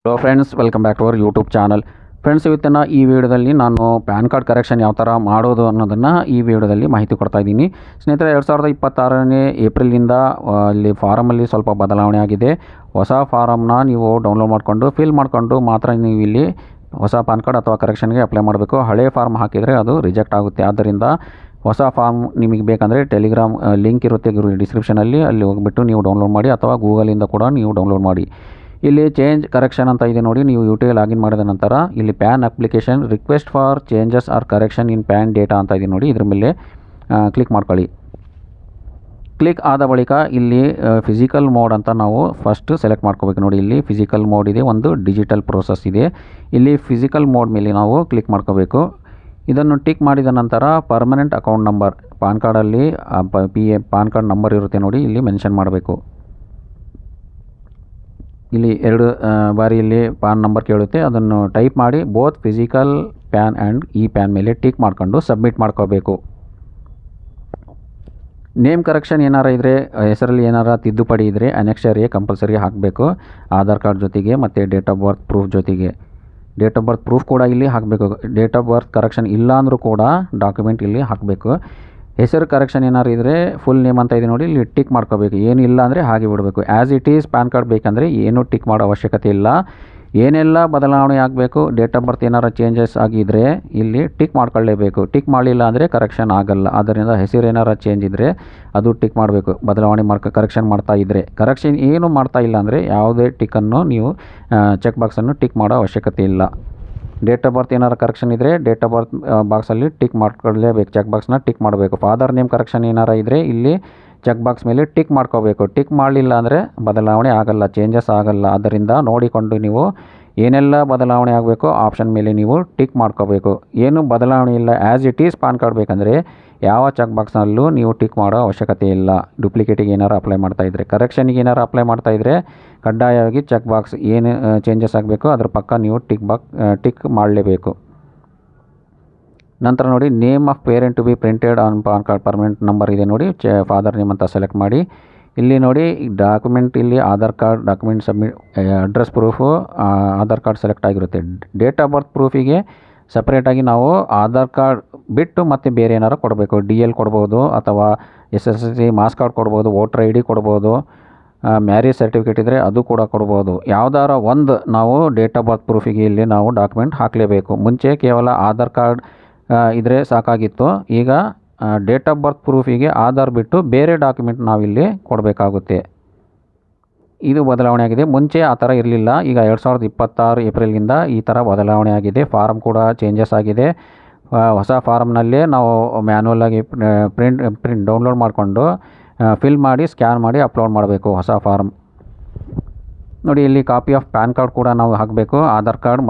Hello friends, welcome back to our YouTube channel. Friends, ಇವತ್ತಿನ ಈ ವಿಡಿಯೋದಲ್ಲಿ ನಾನು ಪ್ಯಾನ್ ಕಾರ್ಡ್ ಕರೆಕ್ಷನ್ ಯಾವ ಥರ ಮಾಡೋದು ಅನ್ನೋದನ್ನು ಈ ವಿಡಿಯೋದಲ್ಲಿ ಮಾಹಿತಿ ಕೊಡ್ತಾ ಇದ್ದೀನಿ. ಸ್ನೇಹಿತರೆ, 2026ನೇ ಏಪ್ರಿಲಿಂದ ಇಲ್ಲಿ ಫಾರಮಲ್ಲಿ ಸ್ವಲ್ಪ ಬದಲಾವಣೆ ಆಗಿದೆ. ಹೊಸ ಫಾರಮ್ನ ನೀವು ಡೌನ್ಲೋಡ್ ಮಾಡಿಕೊಂಡು ಫಿಲ್ ಮಾಡಿಕೊಂಡು ಮಾತ್ರ ನೀವು ಇಲ್ಲಿ ಹೊಸ ಪ್ಯಾನ್ ಕಾರ್ಡ್ ಅಥವಾ ಕರೆಕ್ಷನ್ಗೆ ಅಪ್ಲೈ ಮಾಡಬೇಕು. ಹಳೆ ಫಾರ್ಮ್ ಹಾಕಿದರೆ ಅದು ರಿಜೆಕ್ಟ್ ಆಗುತ್ತೆ. ಆದ್ದರಿಂದ ಹೊಸ ಫಾರ್ಮ್ ನಿಮಗೆ ಬೇಕಂದರೆ ಟೆಲಿಗ್ರಾಮ್ ಲಿಂಕ್ ಇರುತ್ತೆ ಡಿಸ್ಕ್ರಿಪ್ಷನಲ್ಲಿ, ಅಲ್ಲಿ ಹೋಗಿಬಿಟ್ಟು ನೀವು ಡೌನ್ಲೋಡ್ ಮಾಡಿ ಅಥವಾ ಗೂಗಲಿಂದ ಕೂಡ ನೀವು ಡೌನ್ಲೋಡ್ ಮಾಡಿ. ಇಲ್ಲಿ ಚೇಂಜ್ ಕರೆಕ್ಷನ್ ಅಂತ ಇದೆ ನೋಡಿ. ನೀವು UTI ಲಾಗಿನ್ ಮಾಡಿದ ನಂತರ ಇಲ್ಲಿ PAN application request for changes or correction in PAN data ಅಂತ ಇದೆ ನೋಡಿ. ಇದ್ರ ಮೇಲೆ ಕ್ಲಿಕ್ ಮಾಡ್ಕೊಳ್ಳಿ. ಕ್ಲಿಕ್ ಆದ ಬಳಿಕ ಇಲ್ಲಿ ಫಿಸಿಕಲ್ ಮೋಡ್ ಅಂತ ನಾವು ಫಸ್ಟ್ ಸೆಲೆಕ್ಟ್ ಮಾಡ್ಕೋಬೇಕು ನೋಡಿ. ಇಲ್ಲಿ ಫಿಸಿಕಲ್ ಮೋಡ್ ಇದೆ, ಒಂದು ಡಿಜಿಟಲ್ ಪ್ರೋಸೆಸ್ ಇದೆ. ಇಲ್ಲಿ ಫಿಸಿಕಲ್ ಮೋಡ್ ಮೇಲೆ ನಾವು ಕ್ಲಿಕ್ ಮಾಡ್ಕೋಬೇಕು. ಇದನ್ನು ಟಿಕ್ ಮಾಡಿದ ನಂತರ ಪರ್ಮನೆಂಟ್ ಅಕೌಂಟ್ ನಂಬರ್, ಪಾನ್ ಕಾರ್ಡಲ್ಲಿ ಪಾನ್ ಕಾರ್ಡ್ ನಂಬರ್ ಇರುತ್ತೆ ನೋಡಿ, ಇಲ್ಲಿ ಮೆನ್ಷನ್ ಮಾಡಬೇಕು. ಇಲ್ಲಿ 2 ಬಾರಿ ಇಲ್ಲಿ ಪಾನ್ ನಂಬರ್ ಕೇಳುತ್ತೆ, ಅದನ್ನು ಟೈಪ್ ಮಾಡಿ ಬೋತ್ ಫಿಸಿಕಲ್ ಪ್ಯಾನ್ ಆ್ಯಂಡ್ ಈ ಪ್ಯಾನ್ ಮೇಲೆ ಟಿಕ್ ಮಾಡ್ಕೊಂಡು ಸಬ್ಮಿಟ್ ಮಾಡ್ಕೋಬೇಕು. ನೇಮ್ ಕರೆಕ್ಷನ್ ಏನಾರ ಇದ್ದರೆ, ಹೆಸರಲ್ಲಿ ಏನಾರ ತಿದ್ದುಪಡಿ ಇದ್ದರೆ ಅನೆಕ್ಷರ್ ಎ ಕಂಪಲ್ಸರಿ ಹಾಕಬೇಕು ಆಧಾರ್ ಕಾರ್ಡ್ ಜೊತೆಗೆ ಮತ್ತು ಡೇಟ್ ಆಫ್ ಬರ್ತ್ ಪ್ರೂಫ್ ಜೊತೆಗೆ. ಡೇಟ್ ಆಫ್ ಬರ್ತ್ ಪ್ರೂಫ್ ಕೂಡ ಇಲ್ಲಿ ಹಾಕಬೇಕು. ಡೇಟ್ ಆಫ್ ಬರ್ತ್ ಕರೆಕ್ಷನ್ ಇಲ್ಲ ಅಂದರೂ ಕೂಡ ಡಾಕ್ಯುಮೆಂಟ್ ಇಲ್ಲಿ ಹಾಕಬೇಕು. ಹೆಸರು ಕರೆಕ್ಷನ್ ಏನಾರು ಇದ್ದರೆ ಫುಲ್ ನೇಮ್ ಅಂತ ಇದೆ ನೋಡಿ, ಇಲ್ಲಿ ಟಿಕ್ ಮಾಡ್ಕೋಬೇಕು. ಏನಿಲ್ಲ ಅಂದರೆ ಹಾಗೆ ಬಿಡಬೇಕು. As it is PAN card ಬೇಕಂದರೆ ಏನೂ ಟಿಕ್ ಮಾಡೋ ಅವಶ್ಯಕತೆ ಇಲ್ಲ. ಏನೆಲ್ಲ ಬದಲಾವಣೆ ಆಗಬೇಕು, ಡೇಟ್ ಆಫ್ ಬರ್ತ್ ಏನಾರು ಚೇಂಜಸ್ ಆಗಿದ್ದರೆ ಇಲ್ಲಿ ಟಿಕ್ ಮಾಡ್ಕೊಳ್ಳೇಬೇಕು. ಟಿಕ್ ಮಾಡಲಿಲ್ಲ ಅಂದರೆ ಕರೆಕ್ಷನ್ ಆಗಲ್ಲ. ಆದ್ದರಿಂದ ಹೆಸರು ಏನಾರು ಚೇಂಜ್ ಇದ್ದರೆ ಅದು ಟಿಕ್ ಮಾಡಬೇಕು. ಬದಲಾವಣೆ ಕರೆಕ್ಷನ್ ಮಾಡ್ತಾ ಇದ್ದರೆ. ಕರೆಕ್ಷನ್ ಏನು ಮಾಡ್ತಾ ಇಲ್ಲ ಅಂದರೆ ಯಾವುದೇ ಟಿಕ್ಕನ್ನು ನೀವು ಚೆಕ್ ಬಾಕ್ಸನ್ನು ಟಿಕ್ ಮಾಡೋ ಅವಶ್ಯಕತೆ ಇಲ್ಲ. ಡೇಟ್ ಆಫ್ ಬರ್ತ್ ಏನಾರು ಕರೆಕ್ಷನ್ ಇದ್ದರೆ ಡೇಟ್ ಆಫ್ ಬರ್ತ್ ಬಾಕ್ಸಲ್ಲಿ ಟಿಕ್ ಮಾಡ್ಕೊಳ್ಳೇಬೇಕು. ಚೆಕ್ ಬಾಕ್ಸ್ನ ಟಿಕ್ ಮಾಡಬೇಕು. ಫಾದರ್ ನೇಮ್ ಕರೆಕ್ಷನ್ ಏನಾರು ಇದ್ದರೆ ಇಲ್ಲಿ ಚೆಕ್ ಬಾಕ್ಸ್ ಮೇಲೆ ಟಿಕ್ ಮಾಡ್ಕೋಬೇಕು. ಟಿಕ್ ಮಾಡಲಿಲ್ಲ ಅಂದರೆ ಬದಲಾವಣೆ ಆಗಲ್ಲ, ಚೇಂಜಸ್ ಆಗಲ್ಲ. ಆದ್ದರಿಂದ ನೋಡಿಕೊಂಡು ನೀವು ಏನೆಲ್ಲ ಬದಲಾವಣೆ ಆಗಬೇಕು ಆಪ್ಷನ್ ಮೇಲೆ ನೀವು ಟಿಕ್ ಮಾಡ್ಕೋಬೇಕು. ಏನು ಬದಲಾವಣೆ ಇಲ್ಲ, as it is PAN card ಬೇಕಂದರೆ ಯಾವ ಚೆಕ್ ಬಾಕ್ಸ್ನಲ್ಲೂ ನೀವು ಟಿಕ್ ಮಾಡೋ ಅವಶ್ಯಕತೆ ಇಲ್ಲ. ಡುಪ್ಲಿಕೇಟಿಗೆ ಏನಾರು ಅಪ್ಲೈ ಮಾಡ್ತಾಯಿದ್ರೆ, ಕರೆಕ್ಷನಿಗೆ ಏನಾರು ಅಪ್ಲೈ ಮಾಡ್ತಾಯಿದ್ರೆ ಕಡ್ಡಾಯವಾಗಿ ಚೆಕ್ ಬಾಕ್ಸ್ ಏನು ಚೇಂಜಸ್ ಆಗಬೇಕು ಅದ್ರ ಪಕ್ಕ ನೀವು ಟಿಕ್ ಮಾಡಲೇಬೇಕು. ನಂತರ ನೋಡಿ, name of parent to be printed on PAN card permanent number ಇದೆ ನೋಡಿ, ಫಾದರ್ ನೇಮ್ ಅಂತ ಸೆಲೆಕ್ಟ್ ಮಾಡಿ. ಇಲ್ಲಿ ನೋಡಿ ಡಾಕ್ಯುಮೆಂಟ್, ಇಲ್ಲಿ Aadhaar card document submit, address proof Aadhaar card select ಆಗಿರುತ್ತೆ. ಡೇಟ್ ಆಫ್ ಬರ್ತ್ ಪ್ರೂಫಿಗೆ ಸಪ್ರೇಟಾಗಿ ನಾವು ಆಧಾರ್ ಕಾರ್ಡ್ ಬಿಟ್ಟು ಮತ್ತೆ ಬೇರೆ ಏನಾರು ಕೊಡಬೇಕು. DL ಕೊಡ್ಬೋದು ಅಥವಾ SSLC ಮಾಸ್ ಕಾರ್ಡ್ ಕೊಡ್ಬೋದು, ವೋಟರ್ ID ಕೊಡ್ಬೋದು, ಮ್ಯಾರೇಜ್ ಸರ್ಟಿಫಿಕೇಟ್ ಇದ್ದರೆ ಅದು ಕೂಡ ಕೊಡ್ಬೋದು. ಯಾವುದಾರ ಒಂದು ನಾವು ಡೇಟ್ ಆಫ್ ಬರ್ತ್ ಪ್ರೂಫಿಗೆ ಇಲ್ಲಿ ನಾವು ಡಾಕ್ಯುಮೆಂಟ್ ಹಾಕಲೇಬೇಕು. ಮುಂಚೆ ಕೇವಲ ಆಧಾರ್ ಕಾರ್ಡ್ ಇದ್ದರೆ ಸಾಕಾಗಿತ್ತು. ಈಗ ಡೇಟ್ ಆಫ್ ಬರ್ತ್ ಪ್ರೂಫಿಗೆ ಆಧಾರ್ ಬಿಟ್ಟು ಬೇರೆ ಡಾಕ್ಯುಮೆಂಟ್ ನಾವಿಲ್ಲಿ ಕೊಡಬೇಕಾಗುತ್ತೆ. ಇದು ಬದಲಾವಣೆ ಆಗಿದೆ. ಮುಂಚೆ ಆ ಥರ ಇರಲಿಲ್ಲ. ಈಗ 2026 ಏಪ್ರಿಲ್ಗಿಂದ ಈ ಥರ ಬದಲಾವಣೆ ಆಗಿದೆ. ಫಾರಮ್ ಕೂಡ ಚೇಂಜಸ್ ಆಗಿದೆ. ಹೊಸ ಫಾರಮ್ನಲ್ಲೇ ನಾವು ಮ್ಯಾನ್ಯಲಾಗಿ ಪ್ರಿಂಟ್ ಡೌನ್ಲೋಡ್ ಮಾಡಿಕೊಂಡು ಫಿಲ್ ಮಾಡಿ ಸ್ಕ್ಯಾನ್ ಮಾಡಿ ಅಪ್ಲೋಡ್ ಮಾಡಬೇಕು ಹೊಸ ಫಾರಮ್ ನೋಡಿ. ಇಲ್ಲಿ ಕಾಪಿ ಆಫ್ ಪ್ಯಾನ್ ಕಾರ್ಡ್ ಕೂಡ ನಾವು ಹಾಕಬೇಕು. ಆಧಾರ್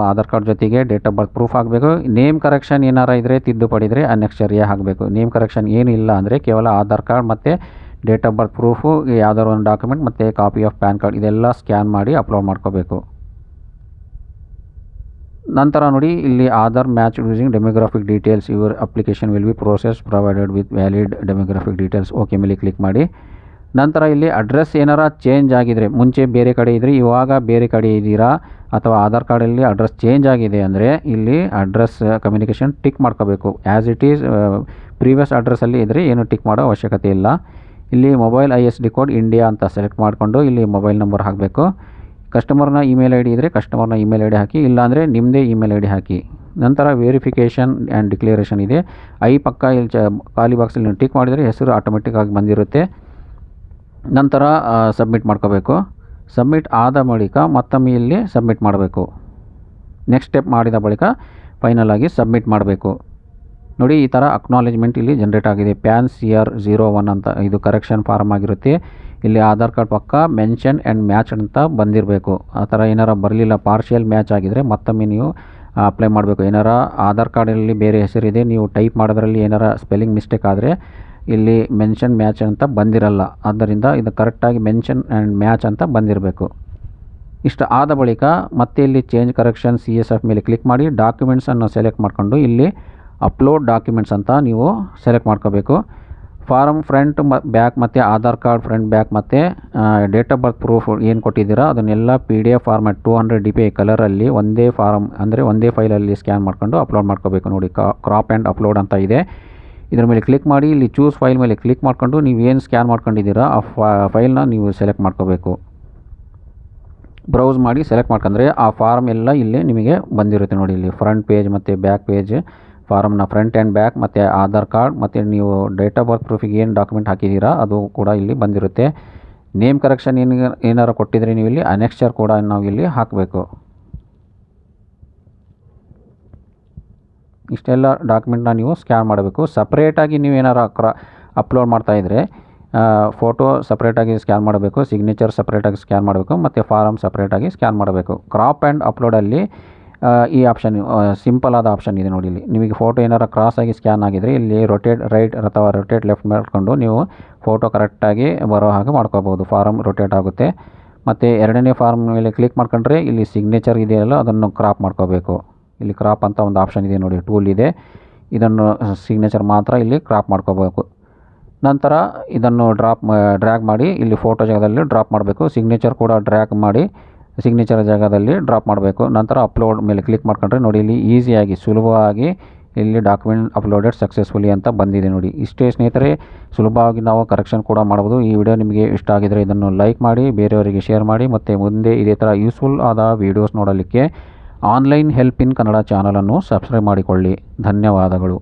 ಕಾರ್ಡ್ ಜೊತೆಗೆ ಡೇಟ್ ಆಫ್ ಬರ್ತ್ ಪ್ರೂಫ್ ಹಾಕಬೇಕು. ನೇಮ್ ಕರೆಕ್ಷನ್ ಏನಾರ ಇದ್ದರೆ ತಿದ್ದುಪಡಿದ್ರೆ ಅನೆಕ್ಷರ್ ಎ ಹಾಕಬೇಕು. ನೇಮ್ ಕರೆಕ್ಷನ್ ಏನಿಲ್ಲ ಅಂದರೆ ಕೇವಲ ಆಧಾರ್ ಕಾರ್ಡ್ ಮತ್ತು ಡೇಟ್ ಆಫ್ ಬರ್ತ್ ಪ್ರೂಫು, ಯಾವುದಾದ್ರು ಒಂದು ಡಾಕ್ಯುಮೆಂಟ್ ಮತ್ತು ಕಾಪಿ ಆಫ್ ಪ್ಯಾನ್ ಕಾರ್ಡ್ ಇದೆಲ್ಲ ಸ್ಕ್ಯಾನ್ ಮಾಡಿ ಅಪ್ಲೋಡ್ ಮಾಡ್ಕೋಬೇಕು. ನಂತರ ನೋಡಿ, ಇಲ್ಲಿ Aadhaar match using demographic details, your application will be process provided with valid demographic details. Okay ಮೇಲೆ ಕ್ಲಿಕ್ ಮಾಡಿ. ನಂತರ ಇಲ್ಲಿ ಅಡ್ರೆಸ್ ಏನಾರ ಚೇಂಜ್ ಆಗಿದರೆ, ಮುಂಚೆ ಬೇರೆ ಕಡೆ ಇದ್ದರೆ ಇವಾಗ ಬೇರೆ ಕಡೆ ಇದ್ದೀರಾ ಅಥವಾ ಆಧಾರ್ ಕಾರ್ಡಲ್ಲಿ ಅಡ್ರೆಸ್ ಚೇಂಜ್ ಆಗಿದೆ ಅಂದರೆ ಇಲ್ಲಿ ಅಡ್ರೆಸ್ ಕಮ್ಯುನಿಕೇಷನ್ ಟಿಕ್ ಮಾಡ್ಕೋಬೇಕು. ಆ್ಯಸ್ ಇಟ್ ಈಸ್ ಪ್ರೀವಿಯಸ್ ಅಡ್ರೆಸ್ಸಲ್ಲಿ ಇದ್ದರೆ ಏನು ಟಿಕ್ ಮಾಡೋ ಅವಶ್ಯಕತೆ ಇಲ್ಲ. ಇಲ್ಲಿ ಮೊಬೈಲ್ ISD ಕೋಡ್ ಇಂಡಿಯಾ ಅಂತ ಸೆಲೆಕ್ಟ್ ಮಾಡಿಕೊಂಡು ಇಲ್ಲಿ ಮೊಬೈಲ್ ನಂಬರ್ ಹಾಕಬೇಕು. ಕಸ್ಟಮರ್ನ ಇಮೇಲ್ ID ಇದ್ದರೆ ಕಸ್ಟಮರ್ನ ಇಮೇಲ್ ID ಹಾಕಿ, ಇಲ್ಲಾಂದರೆ ನಿಮ್ಮದೇ ಇಮೇಲ್ ID ಹಾಕಿ. ನಂತರ ವೆರಿಫಿಕೇಷನ್ ಆ್ಯಂಡ್ ಡಿಕ್ಲೇರೇಷನ್ ಇದೆ. ಪಕ್ಕ ಇಲ್ಲಿ ಖಾಲಿ ಬಾಕ್ಸಲ್ಲಿ ಟಿಕ್ ಮಾಡಿದರೆ ಹೆಸರು ಆಟೋಮೆಟಿಕ್ಕಾಗಿ ಬಂದಿರುತ್ತೆ. ನಂತರ ಸಬ್ಮಿಟ್ ಮಾಡ್ಕೋಬೇಕು. ಸಬ್ಮಿಟ್ ಆದ ಬಳಿಕ ಮತ್ತೊಮ್ಮೆ ಇಲ್ಲಿ ಸಬ್ಮಿಟ್ ಮಾಡಬೇಕು. ನೆಕ್ಸ್ಟ್ ಸ್ಟೆಪ್ ಮಾಡಿದ ಬಳಿಕ ಫೈನಲ್ ಆಗಿ ಸಬ್ಮಿಟ್ ಮಾಡಬೇಕು. ನೋಡಿ, ಈ ಥರ ಅಕ್ನಾಲೇಜ್ಮೆಂಟ್ ಇಲ್ಲಿ ಜನ್ರೇಟ್ ಆಗಿದೆ. ಪ್ಯಾನ್ CR01 ಅಂತ ಇದು ಕರೆಕ್ಷನ್ ಫಾರ್ಮ್ ಆಗಿರುತ್ತೆ. ಇಲ್ಲಿ ಆಧಾರ್ ಕಾರ್ಡ್ ಪಕ್ಕ ಮೆನ್ಷನ್ ಆ್ಯಂಡ್ ಮ್ಯಾಚ್ ಅಂತ ಬಂದಿರಬೇಕು. ಆ ಥರ ಏನಾರ ಬರಲಿಲ್ಲ, ಪಾರ್ಷಿಯಲ್ ಮ್ಯಾಚ್ ಆಗಿದರೆ ಮತ್ತೊಮ್ಮೆ ನೀವು ಅಪ್ಲೈ ಮಾಡಬೇಕು. ಏನಾರ ಆಧಾರ್ ಕಾರ್ಡಲ್ಲಿ ಬೇರೆ ಹೆಸರಿದೆ, ನೀವು ಟೈಪ್ ಮಾಡೋದ್ರಲ್ಲಿ ಏನಾರ ಸ್ಪೆಲ್ಲಿಂಗ್ ಮಿಸ್ಟೇಕ್ ಆದರೆ ಇಲ್ಲಿ ಮೆನ್ಷನ್ ಮ್ಯಾಚ್ ಅಂತ ಬಂದಿರಲ್ಲ. ಆದ್ದರಿಂದ ಇದು ಕರೆಕ್ಟಾಗಿ ಮೆನ್ಷನ್ ಆ್ಯಂಡ್ ಮ್ಯಾಚ್ ಅಂತ ಬಂದಿರಬೇಕು. ಇಷ್ಟು ಆದ ಬಳಿಕ ಮತ್ತೆ ಇಲ್ಲಿ ಚೇಂಜ್ ಕರೆಕ್ಷನ್ CSF ಮೇಲೆ ಕ್ಲಿಕ್ ಮಾಡಿ ಡಾಕ್ಯುಮೆಂಟ್ಸನ್ನು ಸೆಲೆಕ್ಟ್ ಮಾಡಿಕೊಂಡು ಇಲ್ಲಿ ಅಪ್ಲೋಡ್ ಡಾಕ್ಯುಮೆಂಟ್ಸ್ ಅಂತ ನೀವು ಸೆಲೆಕ್ಟ್ ಮಾಡ್ಕೋಬೇಕು. ಫಾರಮ್ ಫ್ರಂಟ್ ಬ್ಯಾಕ್ ಮತ್ತು ಆಧಾರ್ ಕಾರ್ಡ್ ಫ್ರಂಟ್ ಬ್ಯಾಕ್ ಮತ್ತು ಡೇಟ್ ಆಫ್ ಬರ್ತ್ ಪ್ರೂಫ್ ಏನು ಕೊಟ್ಟಿದ್ದೀರಾ ಅದನ್ನೆಲ್ಲ PDF ಫಾರ್ಮ್ಯಾಟ್ 200 DPI ಕಲರಲ್ಲಿ ಒಂದೇ ಫಾರಮ್ ಅಂದರೆ ಒಂದೇ ಫೈಲಲ್ಲಿ ಸ್ಕ್ಯಾನ್ ಮಾಡ್ಕೊಂಡು ಅಪ್ಲೋಡ್ ಮಾಡ್ಕೋಬೇಕು. ನೋಡಿ ಕ್ರಾಪ್ ಆ್ಯಂಡ್ ಅಪ್ಲೋಡ್ ಅಂತ ಇದೆ. ಇದ್ರ ಮೇಲೆ ಕ್ಲಿಕ್ ಮಾಡಿ ಇಲ್ಲಿ ಚೂಸ್ ಫೈಲ್ ಮೇಲೆ ಕ್ಲಿಕ್ ಮಾಡ್ಕೊಂಡು ನೀವು ಏನು ಸ್ಕ್ಯಾನ್ ಮಾಡ್ಕೊಂಡಿದ್ದೀರಾ ಆ ಫೈಲ್ನ ನೀವು ಸೆಲೆಕ್ಟ್ ಮಾಡ್ಕೋಬೇಕು. ಬ್ರೌಸ್ ಮಾಡಿ ಸೆಲೆಕ್ಟ್ ಮಾಡ್ಕೊಂಡ್ರೆ ಆ ಫಾರ್ಮ್ ಎಲ್ಲ ಇಲ್ಲಿ ನಿಮಗೆ ಬಂದಿರುತ್ತೆ. ನೋಡಿ ಇಲ್ಲಿ ಫ್ರಂಟ್ ಪೇಜ್ ಮತ್ತು ಬ್ಯಾಕ್ ಪೇಜ್ ಫಾರಮ್ನ ಫ್ರಂಟ್ ಆ್ಯಂಡ್ ಬ್ಯಾಕ್ ಮತ್ತು ಆಧಾರ್ ಕಾರ್ಡ್ ಮತ್ತು ನೀವು ಡೇಟ್ ಆಫ್ ಬರ್ತ್ ಪ್ರೂಫಿಗೆ ಏನು ಡಾಕ್ಯುಮೆಂಟ್ ಹಾಕಿದ್ದೀರಾ ಅದು ಕೂಡ ಇಲ್ಲಿ ಬಂದಿರುತ್ತೆ. ನೇಮ್ ಕರೆಕ್ಷನ್ ಏನಾರು ಕೊಟ್ಟಿದ್ರೆ ನೀವು ಇಲ್ಲಿ ಅನೆಕ್ಸ್ಚರ್ ಕೂಡ ನಾವು ಇಲ್ಲಿ ಹಾಕಬೇಕು. ಇಷ್ಟೆಲ್ಲ ಡಾಕ್ಯುಮೆಂಟ್ನ ನೀವು ಸ್ಕ್ಯಾನ್ ಮಾಡಬೇಕು. ಸಪ್ರೇಟಾಗಿ ನೀವೇನಾರು ಅಪ್ಲೋಡ್ ಮಾಡ್ತಾಯಿದ್ರೆ ಫೋಟೋ ಸಪ್ರೇಟಾಗಿ ಸ್ಕ್ಯಾನ್ ಮಾಡಬೇಕು, ಸಿಗ್ನೇಚರ್ ಸಪ್ರೇಟಾಗಿ ಸ್ಕ್ಯಾನ್ ಮಾಡಬೇಕು ಮತ್ತು ಫಾರಮ್ ಸಪ್ರೇಟಾಗಿ ಸ್ಕ್ಯಾನ್ ಮಾಡಬೇಕು. ಕ್ರಾಪ್ ಆ್ಯಂಡ್ ಅಪ್ಲೋಡಲ್ಲಿ ಈ ಆಪ್ಷನ್ ಸಿಂಪಲ್ ಆದ ಆಪ್ಷನ್ ಇದೆ ನೋಡಿ. ಇಲ್ಲಿ ನಿಮಗೆ ಫೋಟೋ ಏನಾರು ಕ್ರಾಸಾಗಿ ಸ್ಕ್ಯಾನ್ ಆಗಿದರೆ ಇಲ್ಲಿ ರೊಟೇಟ್ ರೈಟ್ ಅಥವಾ ರೊಟೇಟ್ ಲೆಫ್ಟ್ ಮಾಡಿಕೊಂಡು ನೀವು ಫೋಟೋ ಕರೆಕ್ಟಾಗಿ ಬರೋ ಹಾಗೆ ಮಾಡ್ಕೋಬೋದು. ಫಾರಮ್ ರೊಟೇಟ್ ಆಗುತ್ತೆ. ಮತ್ತು ಎರಡನೇ ಫಾರ್ಮ್ ಮೇಲೆ ಕ್ಲಿಕ್ ಮಾಡ್ಕೊಂಡ್ರೆ ಇಲ್ಲಿ ಸಿಗ್ನೇಚರ್ ಇದೆಯಲ್ಲ ಅದನ್ನು ಕ್ರಾಪ್ ಮಾಡ್ಕೋಬೇಕು. ಇಲ್ಲಿ ಕ್ರಾಪ್ ಅಂತ ಒಂದು ಆಪ್ಷನ್ ಇದೆ ನೋಡಿ, ಟೂಲ್ ಇದೆ. ಇದನ್ನು ಸಿಗ್ನೇಚರ್ ಮಾತ್ರ ಇಲ್ಲಿ ಕ್ರಾಪ್ ಮಾಡ್ಕೋಬೇಕು. ನಂತರ ಇದನ್ನು ಡ್ರ್ಯಾಗ್ ಮಾಡಿ ಇಲ್ಲಿ ಫೋಟೋ ಜಾಗದಲ್ಲಿ ಡ್ರಾಪ್ ಮಾಡಬೇಕು. ಸಿಗ್ನೇಚರ್ ಕೂಡ ಡ್ರ್ಯಾಗ್ ಮಾಡಿ ಸಿಗ್ನೇಚರ್ ಜಾಗದಲ್ಲಿ ಡ್ರಾಪ್ ಮಾಡಬೇಕು. ನಂತರ ಅಪ್ಲೋಡ್ ಮೇಲೆ ಕ್ಲಿಕ್ ಮಾಡ್ಕೊಂಡ್ರೆ ನೋಡಿ ಇಲ್ಲಿ ಈಸಿಯಾಗಿ ಸುಲಭವಾಗಿ ಇಲ್ಲಿ ಡಾಕ್ಯುಮೆಂಟ್ ಅಪ್ಲೋಡೆಡ್ ಸಕ್ಸಸ್ಫುಲಿ ಅಂತ ಬಂದಿದೆ ನೋಡಿ. ಇಷ್ಟೇ ಸ್ನೇಹಿತರೆ, ಸುಲಭವಾಗಿ ನಾವು ಕರೆಕ್ಷನ್ ಕೂಡ ಮಾಡ್ಬೋದು. ಈ ವಿಡಿಯೋ ನಿಮಗೆ ಇಷ್ಟ ಆಗಿದರೆ ಇದನ್ನು ಲೈಕ್ ಮಾಡಿ, ಬೇರೆಯವರಿಗೆ ಶೇರ್ ಮಾಡಿ ಮತ್ತು ಮುಂದೆ ಇದೇ ಥರ ಯೂಸ್ಫುಲ್ ಆದ ವೀಡಿಯೋಸ್ ನೋಡಲಿಕ್ಕೆ ಆನ್ಲೈನ್ ಹೆಲ್ಪ್ ಇನ್ ಕನ್ನಡ ಚಾನಲನ್ನು ಸಬ್ಸ್ಕ್ರೈಬ್ ಮಾಡಿಕೊಳ್ಳಿ. ಧನ್ಯವಾದಗಳು.